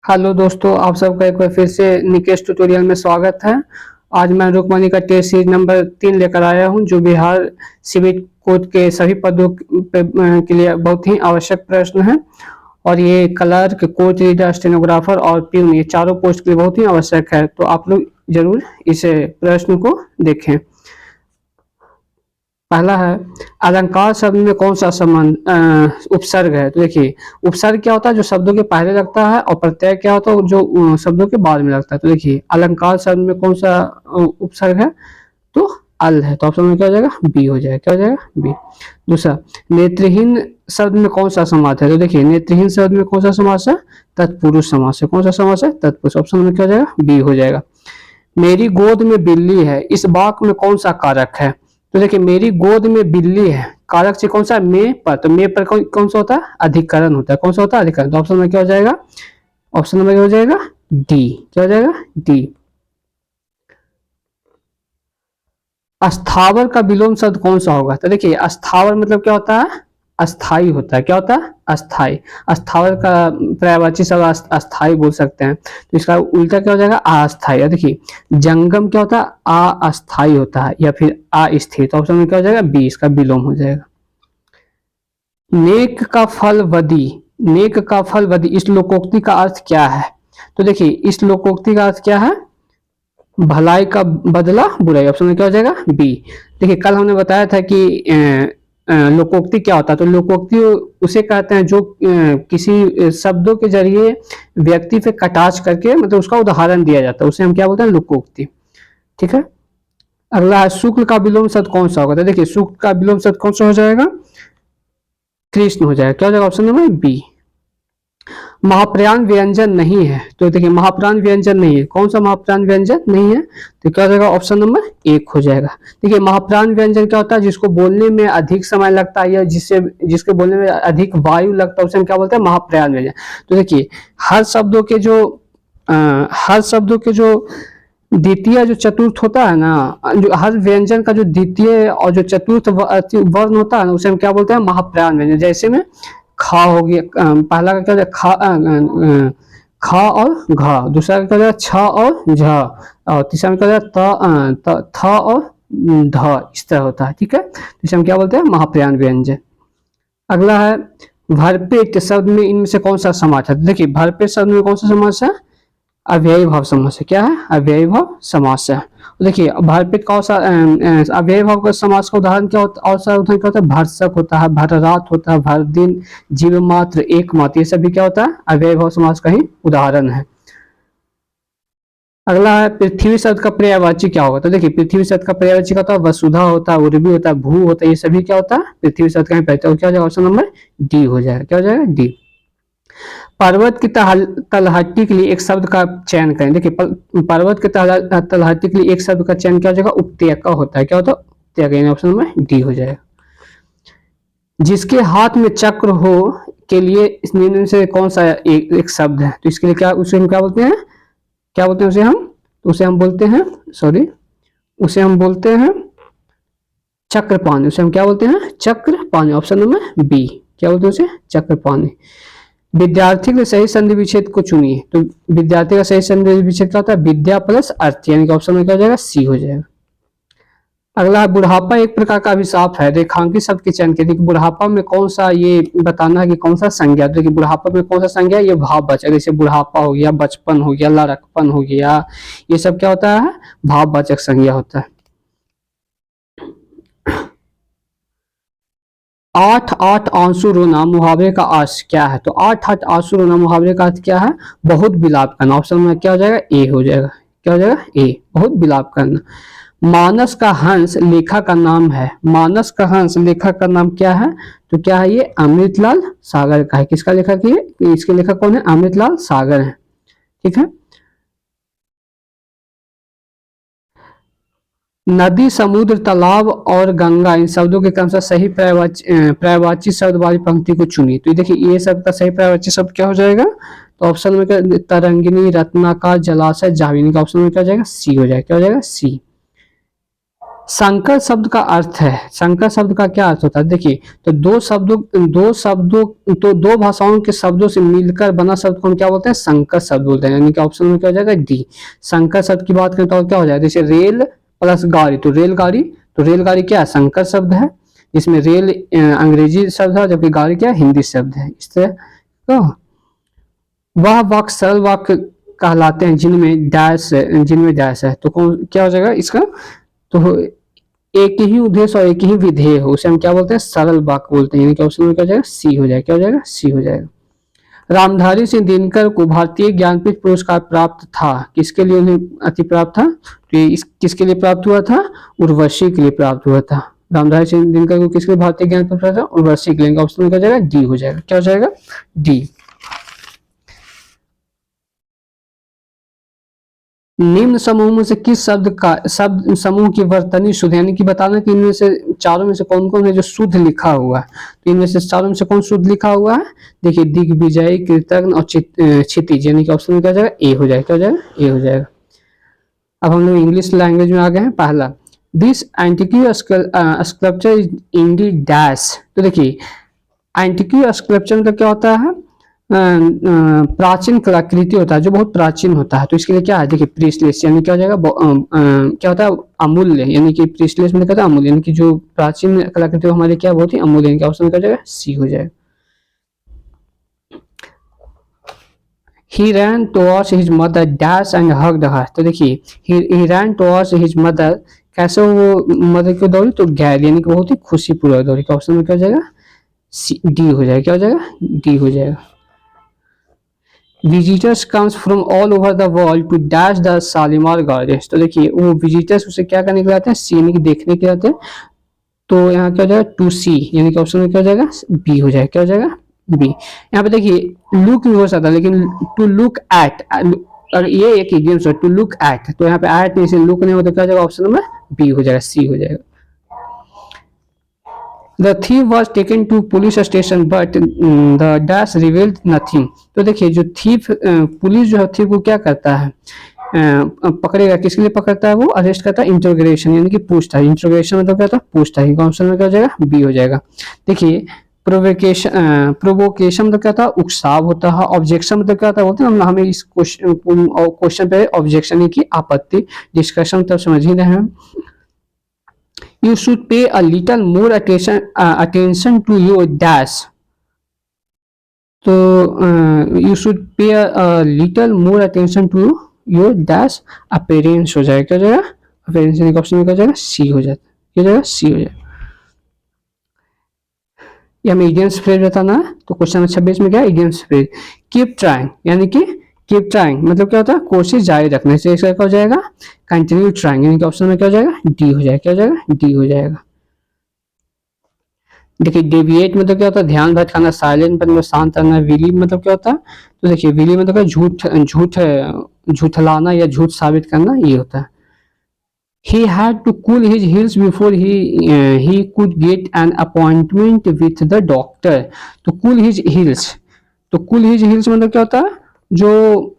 Hello दोस्तों, आप सबका एक बार फिर से निकेश ट्यूटोरियल में स्वागत है। आज मैं रुक्मणी का टेस्ट सीरीज नंबर 3 लेकर आया हूं, जो बिहार सिविल कोड के सभी पदों के लिए बहुत ही आवश्यक प्रश्न है। और ये क्लर्क, कोर्ट रीडर, स्टेनोग्राफर और प्यून, ये चारों पोस्ट के लिए बहुत ही आवश्यक है। तो आप लोग जरूर इस प्रश्न को देखें। पहला है, अलंकार शब्द में कौन सा संबंध उपसर्ग है। तो देखिए, उपसर्ग क्या होता है, जो शब्दों के पहले लगता है, और प्रत्यय क्या होता है, जो शब्दों के बाद में लगता है। तो देखिए, अलंकार शब्द में कौन सा उपसर्ग है, तो अल है। तो ऑप्शन में क्या हो जाएगा, बी हो जाएगा। क्या हो जाएगा, बी। दूसरा, नेत्रहीन शब्द में कौन सा समास है। तो देखिए, नेत्रहीन शब्द में कौन सा समास है, तत्पुरुष समास है। कौन सा समास है, तत्पुरुष। ऑप्शन में क्या हो जाएगा, बी हो जाएगा। मेरी गोद में बिल्ली है, इस वाक्य में कौन सा कारक है। तो देखिए, मेरी गोद में बिल्ली है, कारक से कौन सा, मे पर। तो मे पर कौन सा होता है, अधिकरण होता है। कौन सा होता है, अधिकरण। तो ऑप्शन में क्या हो जाएगा, ऑप्शन नंबर क्या हो जाएगा, डी। क्या हो जाएगा, डी। अस्थावर का विलोम शब्द कौन सा होगा। तो देखिए, अस्थावर मतलब क्या होता है, अस्थाई होता है। क्या होता है, अस्थाई। अस्थावर का पर्यायवाची शब्द अस्थाई बोल सकते हैं। तो इसका उल्टा क्या हो जाएगा, अस्थाई। देखिए, जंगम क्या होता है, अस्थाई होता है, या फिर अस्थिर। तो ऑप्शन में क्या हो जाएगा, बी, इसका विलोम हो जाएगा। नेक का फल वदी, नेक का फल वदी, इस लोकोक्ति का अर्थ क्या है। तो देखिए, इस लोकोक्ति का अर्थ क्या है, भलाई का बदला बुराई। ऑप्शन में क्या हो जाएगा, बी। देखिए, कल हमने बताया था कि लोकोक्ति क्या होता है। तो लोकोक्ति उसे कहते हैं जो किसी शब्दों के जरिए व्यक्ति पे कटाक्ष करके, मतलब उसका उदाहरण दिया जाता है, उसे हम क्या बोलते हैं, लोकोक्ति। ठीक है। अगला है, शुक्ल का विलोम शब्द कौन सा होगा। तो देखिए, शुक्ल का विलोम शब्द कौन सा हो जाएगा, कृष्ण हो जाएगा। क्या हो जाएगा, ऑप्शन नंबर बी। महाप्राण व्यंजन नहीं है। तो देखिए, महाप्राण व्यंजन नहीं है, कौन सा महाप्राण व्यंजन नहीं है। तो क्या हो जाएगा, ऑप्शन नंबर एक हो जाएगा। देखिए, महाप्राण व्यंजन क्या होता है, जिसको बोलने में अधिक समय लगता है, या जिसके बोलने में अधिक वायु लगता है, उसे हम क्या बोलते हैं, महाप्राण व्यंजन। तो देखिए, हर शब्दों के जो द्वितीय जो चतुर्थ होता है ना, जो हर व्यंजन का जो द्वितीय और जो चतुर्थ वर्ण होता है ना, उसे हम क्या बोलते हैं, महाप्राण व्यंजन। जैसे में खा हो गया, पहला का क्या होता है, खा और घा। दूसरा का क्या होता है, छ और झ। और तीसरा में क्या होता है, थ और ध। इस तरह होता है। ठीक है। तो इसे हम क्या बोलते हैं, महाप्राण व्यंजन। अगला है, भरपेट शब्द में इनमें से कौन सा समास है। देखिए, भरपेट शब्द में कौन सा समास है, अव्ययी भाव समास है। क्या है, अव्ययी भाव समास है। देखिए, भरपेट का अव्ययी भाव का समास का उदाहरण क्या होता है, और सा उदाहरण क्या होता है, भरसक होता है, भररात होता है, भर दिन, जीव मात्र, एक मात्र, ये सभी क्या होता है, अव्ययी भाव समास का ही उदाहरण है। अगला है, पृथ्वी शब्द का पर्यायवाची क्या होगा। तो देखिए, पृथ्वी शब्द का पर्यायवाची क्या होता है, वसुधा होता है, उर्वी होता है, भू होता है, ये सभी क्या होता है, पृथ्वी शब्द का ही पर्यायवाची। क्या हो जाएगा, ऑप्शन नंबर डी हो जाएगा। क्या हो जाएगा, डी। पर्वत की तलहटी के लिए एक शब्द का चयन करें। देखिए, पर्वत की तलहटी के लिए एक शब्द का चयन क्या हो जाएगा, उपत्यका होता है। क्या होता है, उपत्यका। ऑप्शन नंबर डी हो जाएगा। जिसके हाथ में चक्र हो के लिए इस निम्न से कौन सा एक शब्द है। तो इसके लिए क्या, उसे हम क्या बोलते हैं, क्या बोलते हैं उसे हम, उसे हम बोलते हैं, सॉरी, उसे हम बोलते हैं चक्रपाणी। उसे हम क्या बोलते हैं, चक्रपाणी। Option number B. क्या बोलते हैं उसे, चक्रपाणी। विद्यार्थी के सही संधि विच्छेद को चुनिए। तो विद्यार्थी का सही संधि विच्छेद क्या होता है, विद्या प्लस अर्थ, यानी कि ऑप्शन में क्या हो जाएगा, सी हो जाएगा। अगला, बुढ़ापा एक प्रकार का अभिशाप है, रेखांकित शब्द के चयन के। देखिए, बुढ़ापा में कौन सा, ये बताना है कि कौन सा संज्ञा। देखिए, बुढ़ापा में कौन सा संज्ञा, ये भाववाचक। जैसे बुढ़ापा हो गया, बचपन हो गया, लड़कपन हो गया, ये सब क्या होता है, भाववाचक संज्ञा होता है। 8 आंसू रोना मुहावरे का अर्थ क्या है। तो 8 आंसू रोना मुहावरे का अर्थ क्या है, बहुत विलाप करना। ऑप्शन में क्या हो जाएगा, ए हो जाएगा। क्या हो जाएगा, ए, बहुत विलाप करना। मानस का हंस लेखक का नाम है। मानस का हंस लेखक का नाम क्या है। तो क्या है, ये अमृतलाल सागर का है। किसका लेखक है, इसके लेखक कौन है, अमृतलाल सागर है। ठीक है। नदी, समुद्र, तालाब और गंगा, इन शब्दों के क्रम से सही पर्यायवाची शब्द वाली पंक्ति को चुनिए। तो देखिए, ये सब का सही पर्यायवाची शब्द क्या हो जाएगा। तो ऑप्शन में क्या, तरंगिनी, रत्नाकर, जलाशय, जाविनी। का ऑप्शन में क्या हो जाएगा, सी हो जाएगा। क्या हो जाएगा, सी। संकर शब्द का अर्थ है, संकर शब्द का क्या अर्थ होता है? देखिए, तो दो भाषाओं के शब्दों से मिलकर बना शब्द को हम क्या बोलते हैं? संकर शब्द बोलते हैं। यानी कि ऑप्शन में क्या हो जाएगा? डी। संकर शब्द की बात करें तो क्या हो जाएगा? जैसे रेल प्लस गाड़ी, तो रेलगाड़ी क्या है? संकर शब्द है, जिसमें रेल अंग्रेजी शब्द है जबकि गाड़ी क्या है? हिंदी शब्द है। इस तरह तो वह वाक्य सरल वाक्य कहलाते हैं जिनमें डैश है। तो कौन क्या हो जाएगा इसका? तो एक ही उद्देश्य और एक ही विधेय हो, उसे हम क्या बोलते हैं? सरल वाक्य बोलते हैं। यानी कि ऑप्शन में क्या हो जाएगा? सी हो जाएगा। क्या हो जाएगा? सी हो जाएगा। रामधारी सिंह दिनकर को भारतीय ज्ञानपीठ पुरस्कार प्राप्त था। किसके लिए उन्हें अति प्राप्त था? तो ये किसके लिए प्राप्त हुआ था? उर्वशी के लिए प्राप्त हुआ था। रामधारी सिंह दिनकर को किसके लिए भारतीय ज्ञानपीठ प्राप्त था? उर्वशी के लिए। ऑप्शन में क्या हो जाएगा? डी हो जाएगा। क्या हो जाएगा? डी। निम्न समूह में से किस शब्द समूह की वर्तनी शुद्ध, यानी कि बताना कि इनमें से चारों में से कौन कौन है जो शुद्ध लिखा हुआ है। तो इनमें से चारों में से कौन शुद्ध लिखा हुआ है? देखिए, दिग्विजय, कृतज्ञ और क्षितिज। यानी कि ऑप्शन में क्या हो जाएगा? ए हो जाएगा। क्या हो जाएगा? ए हो जाएगा। अब हम लोग इंग्लिश लैंग्वेज में आ गए हैं। पहला, this antique sculpture is indeed dash. तो देखिए, एंटिक्यू स्कल्पचर मतलब क्या होता है? प्राचीन कलाकृति होता है, जो बहुत प्राचीन होता है। तो इसके लिए क्या है? देखिए, प्रीस्टलेस, यानी क्या हो जाएगा? क्या होता है? अमूल्य। यानी कि प्रीस्टलेस में क्या होता है? अमूल्य। यानी कि जो प्राचीन कलाकृति हमारे क्या बहुत ही अमूल्य। यानी कि ऑप्शन क्या हो जाएगा? सी हो जाएगा। He ran towards his mother dash and hugged her। तो देखिए, he ran towards his mother, कैसे वो मदर की दौड़ी? तो गैर, यानी कि बहुत ही खुशी पूर्वक दौड़ी। तो ऑप्शन में क्या हो जाएगा? सी, डी हो जाएगा। क्या हो जाएगा? डी हो जाएगा। Visitors comes from all over the world to dash the Shalimar gardens. तो देखिए, वो विजिटर्स उसे क्या करने के लिए आते हैं? सी, यानी कि देखने के लिए आते हैं। तो यहाँ क्या हो जाएगा? टू सी, यानी कि ऑप्शन में क्या हो जाएगा? बी हो जाएगा। क्या हो जाएगा? बी। यहाँ पे देखिए, लुक भी हो सकता है, लेकिन टू लुक एट, और ये एक इडियम्स है, टू लुक एट। तो यहाँ पे एट नहीं से लुक नहीं होता, क्या हो जाएगा? ऑप्शन नंबर बी हो जाएगा। सी हो जाएगा। The thief was taken to police station but the dash revealed nothing। तो देखिए, जो थीफ पुलिस जो है थीफ को क्या करता है? पकड़ेगा। किसके लिए पकड़ता है? वो अरेस्ट करता है इंट्रोगेशन, यानी कि पूछताछ। इंट्रोगेशन मतलब क्या होता है? पूछताछ। ऑप्शन में क्या हो जाएगा? बी हो जाएगा। देखिए, प्रोवोकेशन मतलब क्या था? उकसाव होता है। ऑब्जेक्शन मतलब क्या था? बोलते हैं हमें इस क्वेश्चन पे ऑब्जेक्शन की आपत्ति। डिस्कशन तब समझ ही रहे हैं। You should pay a little more attention to your dash। तो you should pay a little more attention to your dash appearance हो जाएगा। क्या हो जाएगा? appearance यानी ऑप्शन में क्या हो जाएगा? सी हो जाता है। क्या हो जाएगा? सी हो जाएगा। ये हमें इडियम्स फ्रेज बताना है। तो क्वेश्चन नंबर 26 में क्या है? Idioms phrase. कीप ट्राइंग, यानी कि कीप ट्राइंग मतलब क्या होता है? कोशिश जारी रखने से। इसका क्या हो जाएगा? कंटिन्यू ट्राइंग, यानी कि ऑप्शन में क्या हो जाएगा? डी हो जाएगा। क्या हो जाएगा? डी हो जाएगा। देखिए, डेविएट मतलब क्या होता है? ध्यान भटकाना। साइलेंट मतलब शांत रहना। विली मतलब क्या होता है? तो देखिए, विली मतलब झूठलाना या झूठ साबित करना, ये होता है। He had to cool his heels before he could get an appointment with the doctor। तो cool his heels, तो cool his heels मतलब क्या होता है? जो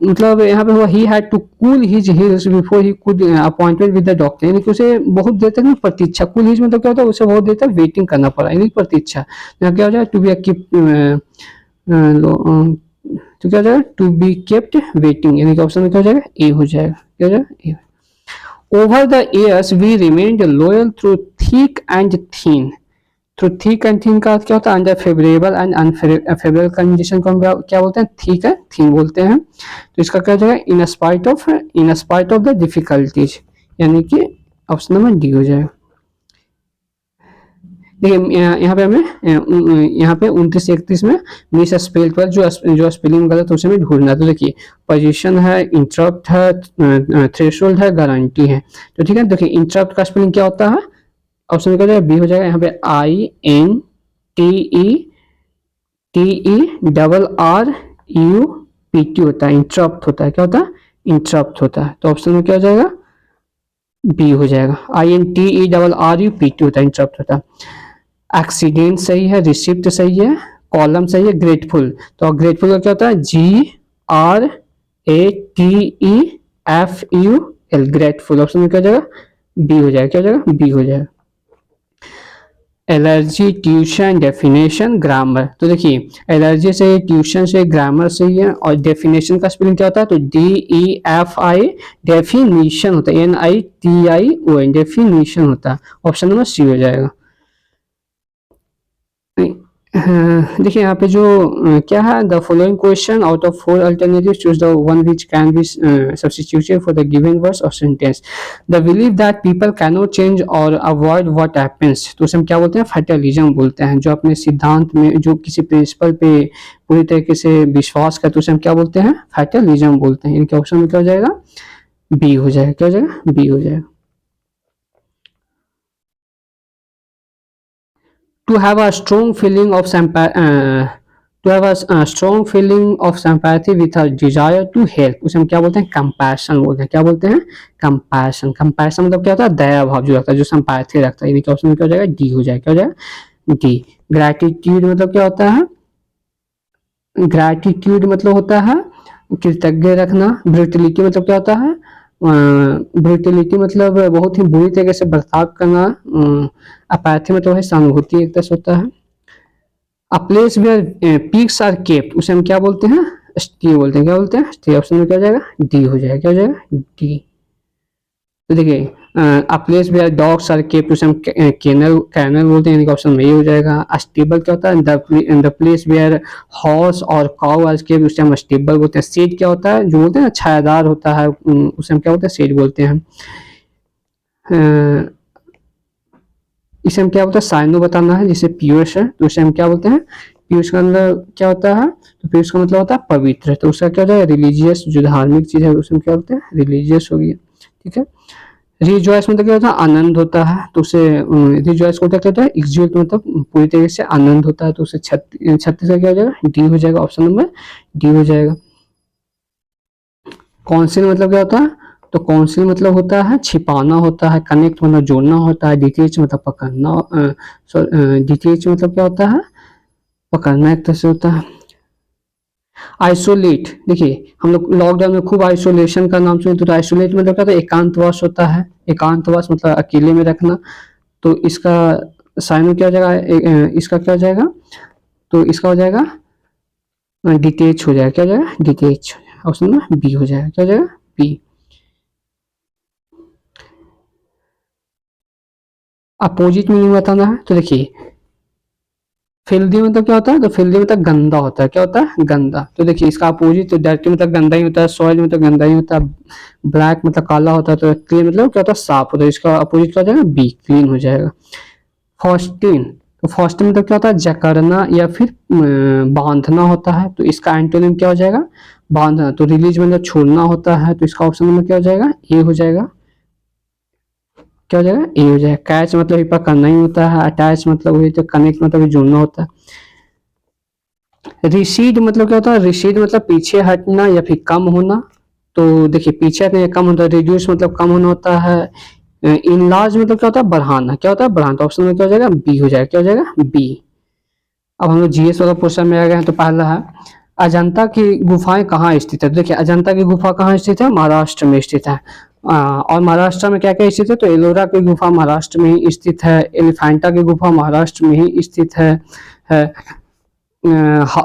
मतलब यहाँ पे हुआ he had to cool his heels before he could appointment with the doctor। यानी कि उसे बहुत देर तक प्रतीक्षा। cool his मतलब क्या होता है? उसे बहुत देर तक वेटिंग करना पड़ा, यानी प्रतीक्षा। यहाँ क्या हो जाएगा? to be keep तो क्या हो जाएगा? to be kept waiting, यानी कि ऑप्शन में क्या हो जाएगा? ए हो जाएगा। क्या हो जाएगा? ए। Over the years we remained loyal through thick and thin। through thick and thin का क्या होता है? under favorable and unfavorable condition को हम क्या बोलते हैं? thick and thin बोलते हैं। तो इसका क्या हो जाएगा? in spite of the difficulties, यानी कि ऑप्शन नंबर डी हो जाएगा। देखिए, यहाँ पे हमें यहाँ पे 29 से 31 में मिस स्पेल पर जो स्पेलिंग गलत है उसे हमें ढूंढना। तो देखिए, पोजीशन है, इंटरप्ट है, थ्रेशोल्ड है, गारंटी है। तो ठीक है, देखिए इंटरप्ट का स्पेलिंग क्या होता है? ऑप्शन क्या हो जाएगा? बी हो जाएगा। यहाँ पे INTERRUPT होता है, इंटरप्ट होता है। क्या होता है? इंटरप्ट होता है। तो ऑप्शन में क्या हो जाएगा? बी हो जाएगा। INTERRUPT होता है, इंटरप्ट होता है। एक्सीडेंट सही है, रिसिप्ट सही है, कॉलम सही है, ग्रेटफुल। तो ग्रेटफुल का क्या होता है? GRATEFUL, grateful. ऑप्शन में क्या हो जाएगा? बी हो जाएगा, क्या हो जाएगा, बी हो जाएगा। Allergy, tuition, definition, grammar. तो देखिए एलर्जी से, ट्यूशन से, ग्रामर से ही है। और डेफिनेशन का स्पेलिंग क्या होता है, तो DEFI, डेफिनेशन होता है, NITION, डेफिनेशन होता है। ऑप्शन नंबर सी हो जाएगा। देखिए यहाँ पे जो क्या है, the following question out of 4 alternative choose the one which can be substituted for the given words or sentence. The believe that people can not change or avoid what happens, तो उसे हम क्या बोलते हैं, फैटलिज्म बोलते हैं। जो अपने सिद्धांत में, जो किसी प्रिंसिपल पे पूरी तरीके से विश्वास करते, उसे हम क्या बोलते हैं, फैटलिज्म बोलते हैं। इनके ऑप्शन में क्या हो जाएगा, बी हो जाएगा, क्या हो जाएगा, बी हो जाएगा। To have a strong feeling of strong feeling of sympathy with a desire to help, उसे हम क्या बोलते हैं, compassion बोलते हैं। क्या बोलते हैं, compassion। compassion मतलब क्या होता है, दया भाव जो रखता है, जो sympathy रखता है। इनके ऑप्शन में क्या हो जाएगा, डी हो जाएगा, क्या हो जाएगा, डी। gratitude मतलब क्या होता है, ग्रैटिट्यूड मतलब होता है कृतज्ञ रखना। ब्रूटलिटी मतलब क्या होता है, ब्रूटलिटी मतलब बहुत ही बुरी तरीके से बर्ताव करना। अपैथी मतलब है सहानुभूति एक तरह से होता है। A place where pigs are kept, उसे हम क्या बोलते हैं, स्टी बोलते हैं। क्या बोलते हैं, स्टी। ऑप्शन में क्या हो जाएगा, डी हो जाएगा, क्या हो जाएगा, डी। तो देखिए a place where dogs are kept, उसे हम केनल कैनल बोलते हैं। इनका ऑप्शन में ये हो जाएगा। स्टेबल क्या होता है, द प्लेस वेयर हॉर्स और काउ आर केप्ट, उसे हम स्टेबल बोलते हैं। शेड क्या होता है, जो बोलते हैं ना छायादार होता है, उसे हम क्या बोलते हैं, शेड बोलते हैं। इसे हम क्या बोलते हैं, साइनो बताना है, जिसे पीयूष है तो उसे हम क्या बोलते हैं, पीयूष का अंदर क्या होता है, तो पीयूष का मतलब होता है पवित्र। तो उसका क्या होता है, रिलीजियस, जो धार्मिक चीज है उसे हम क्या बोलते हैं, रिलीजियस हो गया। ठीक है। रिजॉइस मतलब क्या होता है, आनंद होता है, तो उसे रिजॉइस को क्या कहते हैं, एक्सुलेट मतलब पूरी तरीके से आनंद होता है। तो उसे 36 का क्या हो जाएगा, डी हो जाएगा। ऑप्शन नंबर डी हो जाएगा। काउंसिल मतलब क्या होता है, तो काउंसिल मतलब होता है छिपाना होता है। कनेक्ट मतलब जोड़ना होता है। डिटेच मतलब पकड़ना, डिटेच मतलब क्या होता है, पकड़ना एक तरह से होता है। आइसोलेट, देखिए हम लोग लॉकडाउन में खूब आइसोलेशन का नाम सुने, तो आइसोलेट मतलब क्या होता है, एकांतवास होता है। एकांतवास मतलब अकेले में रखना। तो इसका साइन क्या हो जाएगा, इसका क्या हो जाएगा, तो इसका हो जाएगा डिटेच हो जाएगा। क्या हो जाएगा, डिटेच। ऑप्शन में बी हो जाएगा, क्या हो जाएगा, बी। अपोजिट मीनिंग बताना है, तो देखिए फिल्दी मतलब क्या होता है, तो फिल्दी मतलब गंदा होता है। क्या होता है, गंदा। तो देखिए इसका अपोजिट, तो डर्टी मतलब गंदा ही होता है। सॉइल मतलब गंदा ही होता है। ब्लैक मतलब काला होता है। तो क्लीन मतलब क्या होता है, साफ होता है। इसका अपोजिट क्या हो जाएगा, बी, क्लीन हो जाएगा। फास्टिन, तो फास्टिन मतलब क्या होता है, जकड़ना या फिर बांधना होता है। तो इसका एंटोनिम क्या हो जाएगा, बांधना। तो रिलीज मतलब छोड़ना होता है। तो इसका ऑप्शन नंबर क्या हो जाएगा, ए हो जाएगा। क्या हो जाएगा, ए हो जाएगा। कैच मतलब ही पकड़ना ही होता है। अटैच मतलब वही, तो कनेक्ट मतलब जोड़ना होता है। रिसीड मतलब क्या होता है, रिसीड मतलब पीछे हटना या फिर कम होना। तो देखिए पीछे हटना या कम होता है। रिड्यूस मतलब कम होना होता है। इनलार्ज मतलब क्या होता है, बढ़ाना। क्या होता है, बढ़ाना। तो ऑप्शन में क्या हो जाएगा, बी हो जाएगा। क्या हो जाएगा, बी। अब हम लोग जीएस वाला क्वेश्चन में आ गए हैं। तो पहला है, अजंता की गुफाएं कहाँ स्थित है। तो देखिए अजंता की गुफा कहाँ स्थित है, महाराष्ट्र में स्थित है। और महाराष्ट्र में क्या क्या स्थित है, तो एलोरा की गुफा महाराष्ट्र में ही स्थित है। एलिफेंटा की गुफा महाराष्ट्र में ही स्थित है।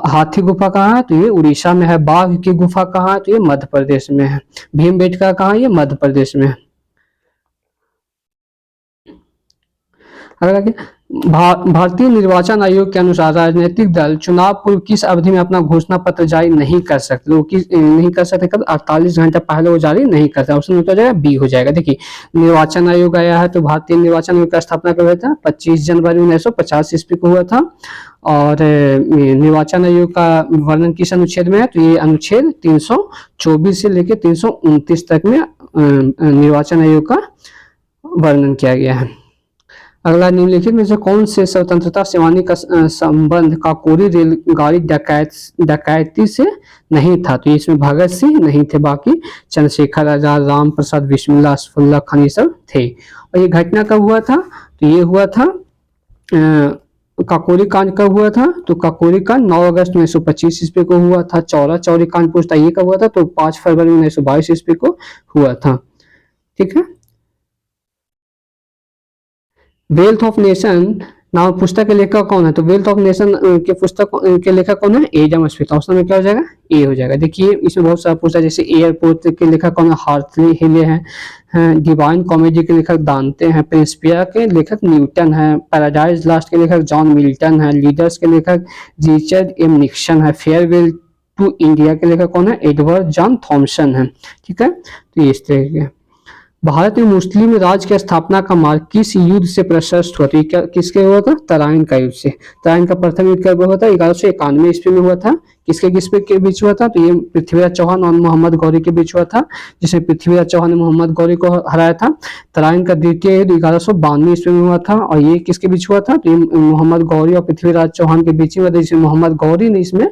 हाथी गुफा कहाँ है, तो ये उड़ीसा में है। बाघ की गुफा कहाँ है, तो ये मध्य प्रदेश में है। भीमबेटका कहाँ है, ये मध्य प्रदेश में है। अगर आगे भारतीय निर्वाचन आयोग के अनुसार राजनीतिक दल चुनाव पूर्व किस अवधि में अपना घोषणा पत्र जारी नहीं कर सकते, वो किस नहीं कर सकते, कब 48 घंटे पहले वो जारी नहीं करता। ऑप्शन में क्या हो जाएगा, बी हो जाएगा। देखिए निर्वाचन आयोग आया है, तो भारतीय निर्वाचन आयोग का स्थापना कब हुआ था, 25 जनवरी 1950 ईस्वी को हुआ था। और निर्वाचन आयोग का वर्णन किस अनुच्छेद में है, तो ये अनुच्छेद 324 से लेकर 329 तक में निर्वाचन आयोग का वर्णन किया गया है। अगला, निम्नलिखित में से कौन से स्वतंत्रता सेनानी का संबंध काकोरी रेलगाड़ी डकैती से नहीं था। तो इसमें भगत सिंह नहीं थे, बाकी चंद्रशेखर आजाद, राम प्रसाद बिस्मिल्लाह, असफुल्ला खान ये सब थे। और ये घटना कब हुआ था, तो ये हुआ था काकोरी कांड कब हुआ था, तो काकोरी कांड 9 अगस्त 1925 ईस्वी को हुआ था। चौरा चौरी कांड पूछता ये कब हुआ था, तो 5 फरवरी 1922 ईस्वी को हुआ था। ठीक है। वेल्थ ऑफ नेशन नाम पुस्तक के लेखक कौन है? तो वेल्थ ऑफ नेशन के पुस्तक के लेखक कौन है? Adam Smith. ऑप्शन में क्या हो जाएगा? ए हो जाएगा। देखिए इसमें बहुत सारा पूछा, जैसे एयरपोर्ट के लेखक कौन है? हार्ले हिले हैं। डिवाइन कॉमेडी के लेखक दांते हैं। प्रिंसिपिया के लेखक न्यूटन है। पैराडाइज लास्ट के लेखक जॉन मिल्टन है। लीडर्स के लेखक रिचर्ड एम निक्सन है। फेयरवेल टू इंडिया के लेखक कौन है? एडवर्ड जॉन थॉमसन है। ठीक है, तो ये इस तरह के। भारत में मुस्लिम राज की स्थापना का मार्ग किस युद्ध से प्रशस्त हुआ? तो ये किसके हुआ था? तराइन का युद्ध से। तराइन का प्रथम युद्ध कब हुआ था? 1191 ईस्वी में हुआ था। किसके के बीच हुआ था? तो ये पृथ्वीराज चौहान और मोहम्मद गौरी के बीच हुआ था, जिसमें पृथ्वीराज चौहान ने मोहम्मद गौरी को हराया था। तराइन का द्वितीय युद्ध 1192 ईस्वी में हुआ था, और ये किसके बीच हुआ था? तो ये मोहम्मद गौरी और पृथ्वीराज चौहान के बीच हुआ था, जिसमें मोहम्मद गौरी ने इसमें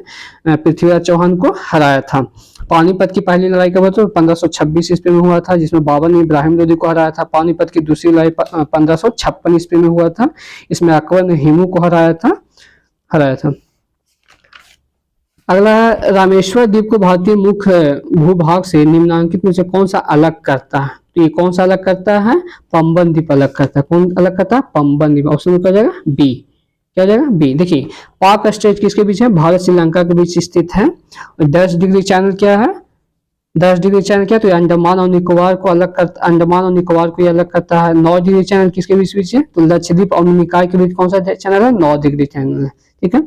पृथ्वीराज चौहान को हराया था। पानीपत की पहली लड़ाई कब हुआ था? 1526 ईस्वी में हुआ था, जिसमें बाबर ने इब्राहिम लोदी को हराया था। पानीपत की दूसरी लड़ाई 1556 ईस्वी में हुआ था, इसमें अकबर ने हिमू को हराया था। अगला है, रामेश्वर द्वीप को भारतीय मुख्य भूभाग से निम्नांकित में से कौन सा अलग करता है? तो ये कौन सा अलग करता है? पंबन द्वीप अलग करता है। कौन अलग करता है? पंबन द्वीप। ऑप्शन में क्या हो जाएगा? बी। क्या हो जाएगा? बी। देखिए पाक स्टेट किसके बीच है? भारत श्रीलंका के बीच स्थित है। 10 डिग्री चैनल क्या है? 10 डिग्री चैनल क्या? तो अंडमान और निकोबार को अलग करता, अंडमान और निकोबार को ये अलग करता है। 9 डिग्री चैनल किसके बीच है? तो लक्षद्वीप और निकाय के बीच कौन सा चैनल है? 9 डिग्री चैनल है। ठीक है,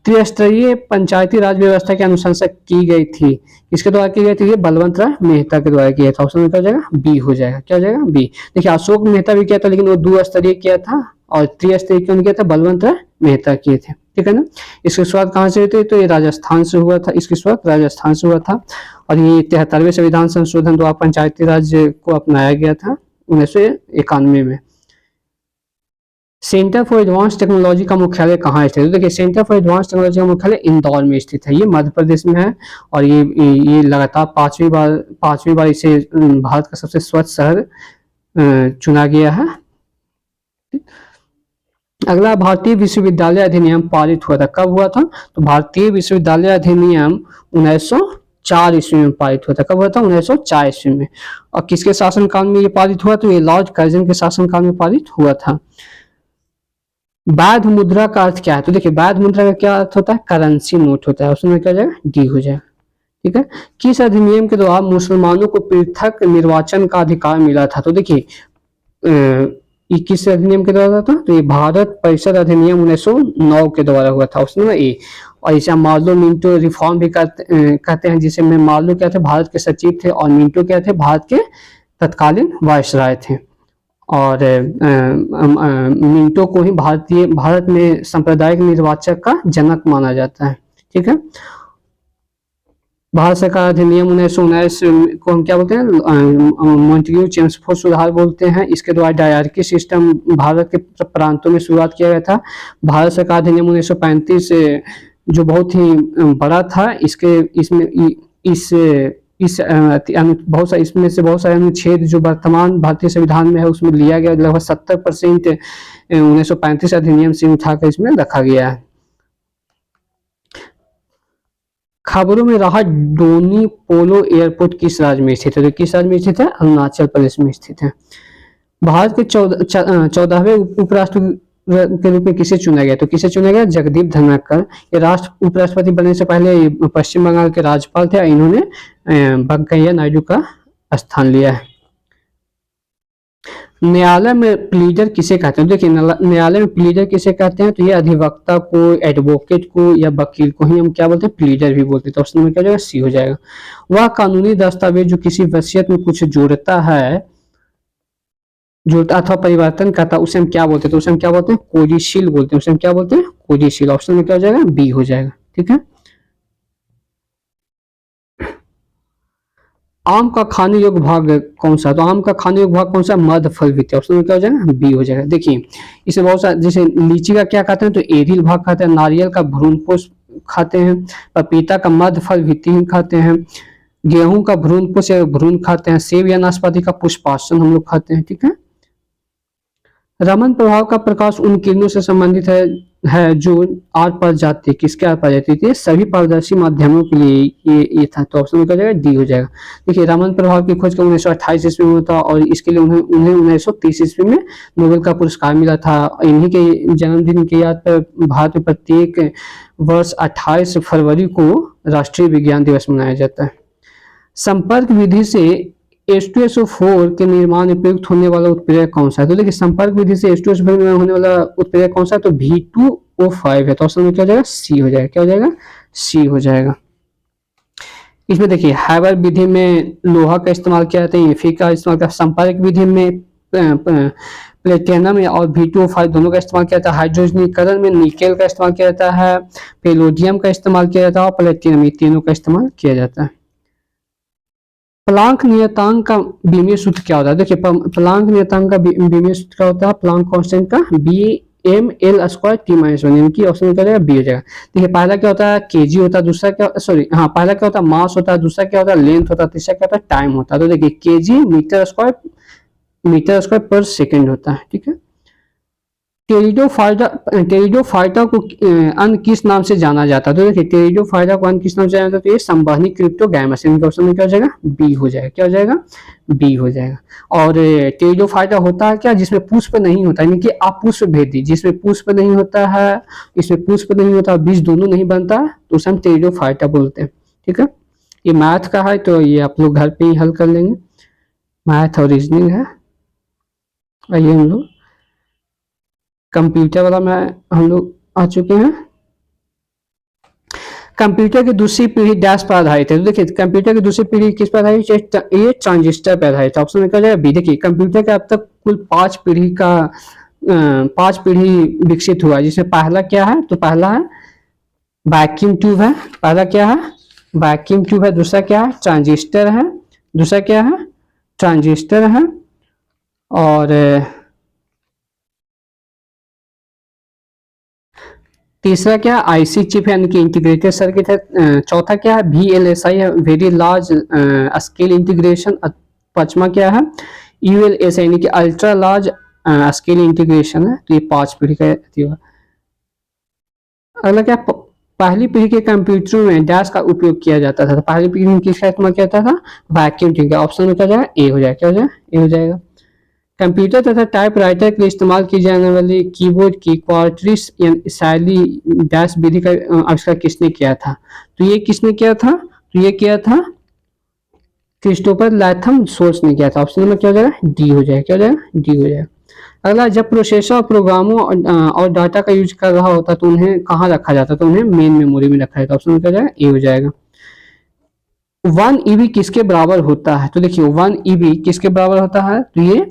त्रिस्तरीय पंचायती राज व्यवस्था की अनुशंसा की गई थी, किसके द्वारा की गई थी? ये बलवंत राय मेहता के द्वारा किया था। ऑप्शन में क्या हो जाएगा? बी हो जाएगा। क्या हो जाएगा? बी। देखिए अशोक मेहता भी किया था, लेकिन वो 2 स्तरीय किया था, और त्रिस्तरीय कौन किया था? बलवंत राय मेहता किए थे। ठीक है ना। इसकी शुरुआत कहाँ से हुई थी? तो ये राजस्थान से हुआ था। इसकी शुरुआत राजस्थान से हुआ था, और ये 73वें संविधान संशोधन द्वारा पंचायती राज को अपनाया गया था 1991 में। सेंटर फॉर एडवांस टेक्नोलॉजी का मुख्यालय कहाँ स्थित है? देखिए सेंटर फॉर एडवांस टेक्नोलॉजी का मुख्यालय इंदौर में स्थित है। ये मध्य प्रदेश में है, और ये लगातार पांचवी बार इसे भारत का सबसे स्वच्छ शहर चुना गया है। अगला, भारतीय विश्वविद्यालय अधिनियम पारित हुआ था, कब हुआ था? तो भारतीय विश्वविद्यालय अधिनियम 1904 ईस्वी में पारित हुआ था। कब हुआ था? 1904 ईस्वी में। और किसके शासनकाल में ये पारित हुआ? तो ये लॉर्ड कर्जन के शासनकाल में पारित हुआ था। वैध मुद्रा का अर्थ क्या है? तो देखिए वैध मुद्रा का क्या अर्थ होता है? करेंसी नोट होता है। उसमें क्या हो जाएगा? डी हो जाएगा। ठीक है, किस अधिनियम के द्वारा मुसलमानों को पृथक निर्वाचन का अधिकार मिला था? तो देखिए ये किस अधिनियम के द्वारा था? तो ये भारत परिषद अधिनियम 1909 के द्वारा हुआ था। Option number A. और इसे मार्लो मिंटो रिफॉर्म भी कहते हैं, जिसे में मार्लो क्या थे? भारत के सचिव थे, और मिंटो क्या थे? भारत के तत्कालीन वायसराय थे। और मिंटो को ही भारत में सांप्रदायिक निर्वाचक का जनक माना जाता है। ठीक है, भारत सरकार अधिनियम 1919 को हम क्या बोलते हैं? मॉन्टेग्यू चेम्सफोर्ड सुधार बोलते हैं। इसके द्वारा डायरकी सिस्टम भारत के प्रांतों में शुरुआत किया गया था। भारत सरकार अधिनियम 1935 जो बहुत ही बड़ा था, बहुत सारे इसमें से बहुत सारे अनुच्छेद जो वर्तमान भारतीय संविधान में है उसमें लिया गया। लगभग 70% 1935 अधिनियम से उठाकर इसमें रखा गया है। खबरों में रहा डोनी पोलो एयरपोर्ट किस राज्य में स्थित है? तो किस राज्य में स्थित है? अरुणाचल प्रदेश में स्थित है। भारत के 14वें उपराष्ट्रपति के रूप में किसे चुना गया? तो किसे चुना गया? जगदीप धनखड़। ये उपराष्ट्रपति बनने से पहले पश्चिम बंगाल के राज्यपाल थे, इन्होंने वेंकैया नायडू का स्थान लिया है। न्यायालय में प्लीडर किसे कहते हैं? देखिए न्यायालय में प्लीडर किसे कहते हैं? तो ये अधिवक्ता को, एडवोकेट को या वकील को ही हम क्या बोलते हैं? प्लीडर भी बोलते हैं। तो ऑप्शन में क्या हो जाएगा? सी हो जाएगा। वह कानूनी दस्तावेज जो किसी वसीयत में कुछ जोड़ता अथवा परिवर्तन करता है, उसे हम क्या बोलते हैं? तो उसे हम क्या बोलते हैं? कोडिशील बोलते हैं। उसे हम क्या बोलते हैं? कोडिशील। ऑप्शन में क्या हो जाएगा? बी हो जाएगा। ठीक है, आम का खाने योग्य भाग कौन सा? तो आम का खाने योग्य भाग कौन सा? मध्य फल वित्तीय। ऑप्शन में क्या हो जाएगा? बी हो जाएगा। देखिए इसे बहुत सारे, जैसे लीची का क्या खाते हैं? तो एरिल भाग खाते हैं। नारियल का भ्रूणपोष खाते हैं। पपीता का मध्य फल वित्तीय खाते हैं। गेहूं का भ्रूणपोष या भ्रूण खाते हैं। सेब या नाशपाती का पुष्पासन हम लोग खाते हैं। ठीक है, रमन प्रभाव का प्रकाश उन किरणों से संबंधित है जो आर पार जाती है, किसके आर पार जाती थी, सभी पारदर्शी माध्यमों के लिए ये था। तो ऑप्शन में क्या हो जाएगा, डी हो जाएगा। देखिए रामन प्रभाव की खोज का 1928 ईस्वी में हुआ था और इसके लिए उन्हें 1930 ईस्वी में नोबेल का पुरस्कार मिला था। इन्हीं के जन्मदिन की याद पर भारत में प्रत्येक वर्ष 28 फरवरी को राष्ट्रीय विज्ञान दिवस मनाया जाता है। संपर्क विधि से H2SO4 के निर्माण में प्रयुक्त होने वाला उत्प्रेरक कौन सा है? तो देखिए संपर्क विधि से H2SO4 में होने वाला उत्प्रेरक कौन सा है, तो V2O5 है। तो ऑप्शन में क्या हो जाएगा, सी हो जाएगा। क्या हो जाएगा, सी हो जाएगा। इसमें देखिए हैबर विधि में लोहा का इस्तेमाल किया जाता है, Fe का इस्तेमाल किया, संपर्क विधि में प्लेटिनम और V2O5 दोनों का इस्तेमाल किया जाता है। हाइड्रोजनीकरण में निकेल का इस्तेमाल किया जाता है, पेलोडियम का इस्तेमाल किया जाता है और प्लेटिनम, ये तीनों का इस्तेमाल किया जाता है। प्लांक नियतांक का बीमीय सूत्र क्या होता है? देखिए प्लांक नियतांक का बीमीय सूत्र क्या होता है, प्लांक कांस्टेंट का BML स्क्वायर T-1, यानी कि ऑप्शन क्या हो जाएगा, बी हो जाएगा। देखिए पहला क्या होता है, केजी होता है, दूसरा क्या, सॉरी हाँ, पहला क्या होता है, मास होता है, दूसरा क्या होता है, लेंथ होता है, तीसरा क्या होता है, टाइम होता है। तो देखिए केजी मीटर स्क्वायर पर सेकेंड होता है, ठीक है। टेरिडोफाइटा को अन्य किस नाम से जाना जाता है? तो देखिए टेरिडोफाइटा को अन्य किस नाम से जाना जाता है, तो ये संवहनी क्रिप्टोगैमस, इनका ऑप्शन में क्या हो जाएगा, बी हो जाएगा। क्या हो जाएगा, बी हो जाएगा। और टेरिडोफाइटा होता है क्या, जिसमें पुष्प नहीं होता, यानी कि अपुष्प भेदी, जिसमें पुष्प नहीं होता है, इसमें पुष्प नहीं होता, बीज दोनों नहीं बनता, तो उसे हम टेरिडोफाइटा बोलते हैं, ठीक है। ये मैथ का है तो ये आप लोग घर पे ही हल कर लेंगे, मैथ और रीजनिंग है। आइए हम लोग कंप्यूटर वाला में हम लोग आ चुके हैं। कंप्यूटर की दूसरी पीढ़ी डैश पर आधारित है। तो देखिए कंप्यूटर की दूसरी पीढ़ी किस पर आधारित है, ये ट्रांजिस्टर पर आधारित है। ऑप्शन में क्या जाएगा, बी। देखिए कंप्यूटर का अब तक कुल 5 पीढ़ी विकसित हुआ है, जिसमें पहला क्या है, तो पहला है वैक्यूम ट्यूब है, पहला क्या है, वैक्यूम ट्यूब है, दूसरा क्या है, ट्रांजिस्टर है, दूसरा क्या है, ट्रांजिस्टर है, और तीसरा क्या, आईसी चिप है, यानी कि इंटीग्रेटेड सर्किट है। चौथा क्या है, VLSI है, वेरी लार्ज स्केल इंटीग्रेशन। पांचवा क्या है, ULSI यानी कि अल्ट्रा लार्ज स्केल इंटीग्रेशन है। तो ये 5 पीढ़ी का होगा। अगला क्या, पहली पीढ़ी के कंप्यूटरों में डैश का उपयोग किया जाता था। तो पहली पीढ़ी में किसका इस्तेमाल किया जाता था, वैक्यूम ट्यूब का। ऑप्शन में क्या जाएगा, ए हो जाएगा। क्या हो जाएगा, ए हो जाएगा। कंप्यूटर तथा टाइपराइटर के लिए इस्तेमाल की जाने वाली कीबोर्ड की क्वार्टरिस शैली डैश विधि का आविष्कार किसने किया था? तो ये किसने किया था, तो ये किया था क्रिस्टोफर लैथम सोल्स ने किया था। ऑप्शन में क्या हो जाएगा, डी हो जाएगा। क्या हो जाएगा, डी हो जाएगा। अगला, जब प्रोसेसर प्रोग्रामों और डाटा का यूज कर रहा होता तो उन्हें कहाँ रखा जाता, तो उन्हें मेन मेमोरी में रखा जाता। ऑप्शन में क्या हो जाएगा, ए हो जाएगा। 1 EB किसके बराबर होता है? तो देखिए 1 EB किसके बराबर होता है, तो ये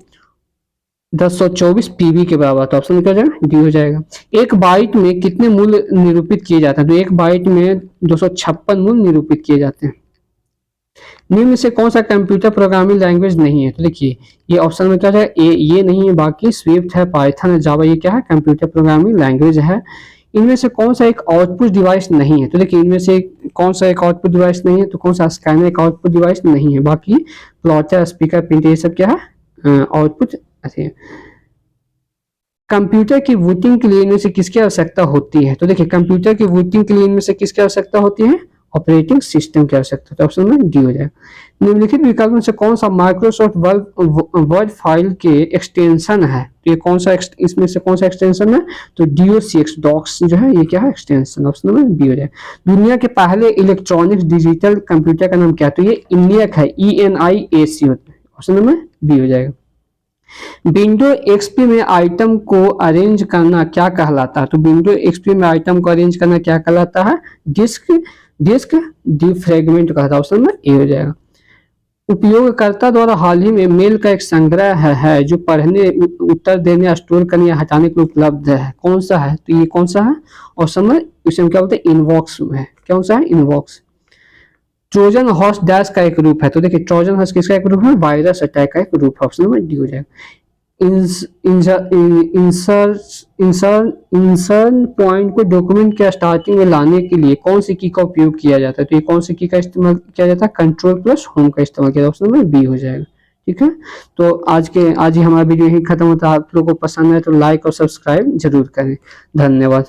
1024 PB के बराबर। तो ऑप्शन क्या हो जाएगा, डी हो जाएगा। एक बाइट में कितने मूल्य निरूपित किए जाते हैं? तो एक बाइट में 256 मूल्य निरूपित किए जाते हैं। निम्न से कौन सा कंप्यूटर प्रोग्रामिंग लैंग्वेज नहीं है? तो देखिए ये ऑप्शन में क्या है, ये नहीं है, बाकी स्विफ्ट है, पाइथन है, जावा, ये क्या है, कंप्यूटर प्रोग्रामिंग लैंग्वेज है। इनमें से कौन सा एक आउटपुट डिवाइस नहीं है? तो देखिए इनमें से कौन सा एक आउटपुट डिवाइस नहीं है, तो कौन सा स्कैनर एक आउटपुट डिवाइस नहीं है, बाकी प्लॉटर, स्पीकर, प्रिंटर, ये सब क्या है, आउटपुट। कंप्यूटर की बूटिंग के लिए इनमें से किसकी आवश्यकता होती है? तो देखिए कंप्यूटर की बूटिंग के लिए इनमें से किसकी आवश्यकता होती है, ऑपरेटिंग सिस्टम की आवश्यकता। तो ऑप्शन में डी हो जाएगा। निम्नलिखित विकल्प में से कौन सा माइक्रोसॉफ्ट वर्ड फाइल के एक्सटेंशन है? तो ये कौन सा इसमें से कौन सा एक्सटेंशन है, तो DOCX डॉक्स जो है, ये क्या है, एक्सटेंशन। ऑप्शन में बी हो जाएगा। दुनिया के पहले इलेक्ट्रॉनिक्स डिजिटल कंप्यूटर का नाम क्या है? तो ये ENIAC है, ENIAC होता है। ऑप्शन में बी हो जाएगा। विंडो एक्सपी में आइटम को अरेंज करना क्या कहलाता है? तो विंडो एक्सपी में आइटम को अरेंज करना क्या कहलाता है, डिस्क डिफ्रेगमेंट कहता है। ऑप्शन में ए हो जाएगा। उपयोगकर्ता द्वारा हाल ही में मेल का एक संग्रह है जो पढ़ने, उत्तर देने, स्टोर करने या हटाने के लिए उपलब्ध है, कौन सा है? तो ये कौन सा है, ऑप्शन में इसे क्या बोलते हैं, इनबॉक्स है। कौन सा है, इनबॉक्स। ट्रोजन हॉर्स डैश का एक रूप है? तो देखिए ट्रोजन हॉर्स किसका एक रूप है, वायरस अटैक का एक रूप है। ऑप्शन में डी हो जाएगा। इंसर्ट पॉइंट को डॉक्यूमेंट के स्टार्टिंग में लाने के लिए कौन सी की का उपयोग किया जाता है? तो ये कौन सी की का इस्तेमाल किया जाता है, कंट्रोल+होम का इस्तेमाल किया जाता है। ऑप्शन में बी हो जाएगा। ठीक है, तो आज ही हमारा वीडियो यही खत्म होता है। आप लोगों को पसंद है तो लाइक और सब्सक्राइब जरूर करें। धन्यवाद।